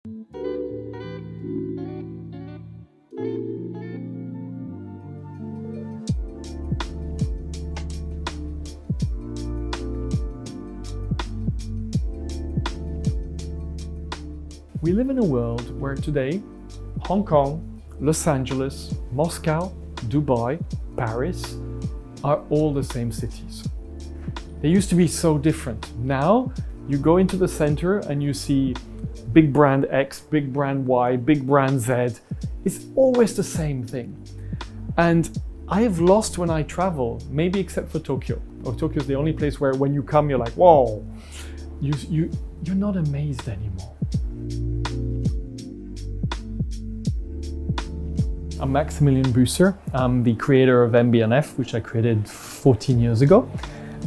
We live in a world where today Hong Kong, Los Angeles, Moscow, Dubai, Paris are all the same cities. They used to be so different. Now you go into the center and you see big brand X, big brand Y, big brand Z. It's always the same thing. And I have lost when I travel, maybe except for Tokyo. Tokyo is the only place where when you come, you're like, whoa, you're not amazed anymore. I'm Maximilian Büsser. I'm the creator of M.A.D, which I created 14 years ago.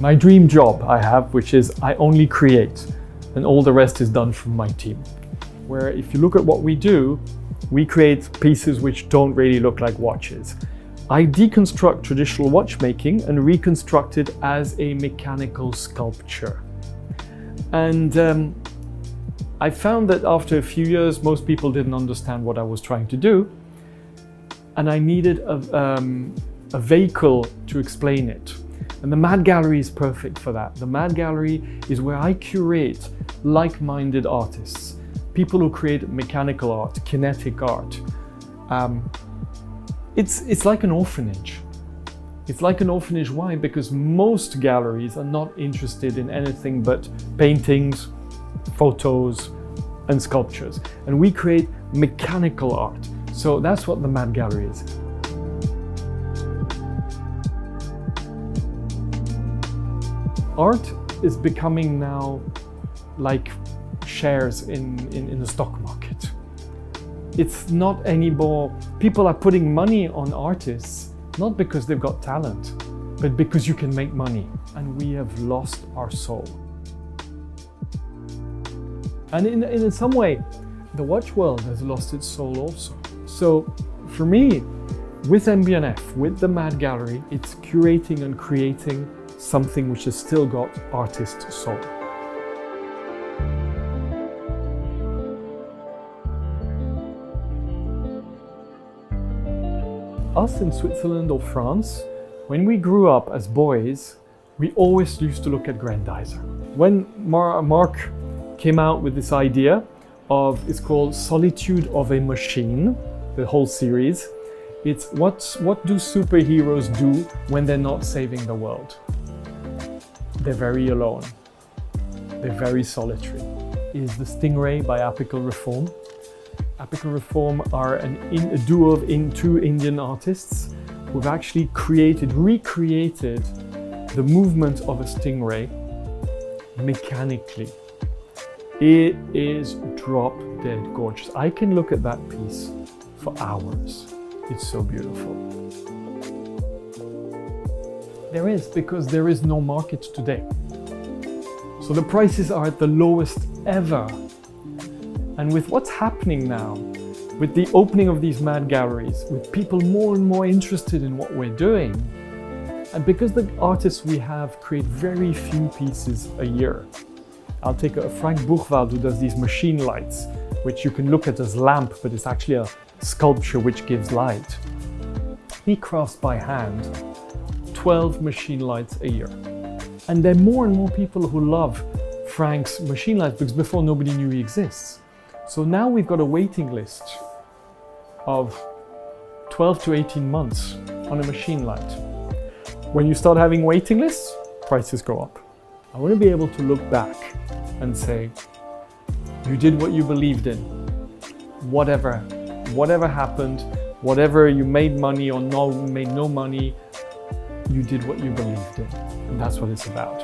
My dream job I have, which is I only create, and all the rest is done from my team. Where if you look at what we do, we create pieces which don't really look like watches. I deconstruct traditional watchmaking and reconstruct it as a mechanical sculpture. And I found that after a few years, most people didn't understand what I was trying to do. And I needed a vehicle to explain it. And the M.A.D Gallery is perfect for that. The M.A.D Gallery is where I curate like-minded artists, people who create mechanical art, kinetic art. It's like an orphanage. It's like an orphanage, why? Because most galleries are not interested in anything but paintings, photos, and sculptures. And we create mechanical art. So that's what the M.A.D Gallery is. Art is becoming now like shares in the stock market. It's not anymore, people are putting money on artists, not because they've got talent, but because you can make money. And we have lost our soul. And in some way, the watch world has lost its soul also. So for me, with M.A.D, with the M.A.D Gallery, it's curating and creating something which has still got artist soul. Us in Switzerland or France, when we grew up as boys, we always used to look at grandizer. When Mark came out with this idea of, it's called Solitude of a Machine, the whole series. It's what do superheroes do when they're not saving the world? They're very alone. They're very solitary. Is the Stingray by Apical Reform. Apical Reform are a duo of two Indian artists who've actually recreated the movement of a stingray mechanically. It is drop dead gorgeous. I can look at that piece for hours. It's so beautiful. There is, because there is no market today. So the prices are at the lowest ever. And with what's happening now, with the opening of these M.A.D galleries, with people more and more interested in what we're doing, and because the artists we have create very few pieces a year. I'll take a Frank Buchwald who does these machine lights, which you can look at as lamp, but it's actually a sculpture which gives light. He crafts by hand 12 machine lights a year. And there are more and more people who love Frank's machine lights because before nobody knew he exists. So now we've got a waiting list of 12 to 18 months on a machine light. When you start having waiting lists, prices go up. I want to be able to look back and say, you did what you believed in. Whatever happened, whatever you made money or made no money, you did what you believed in. And that's what it's about.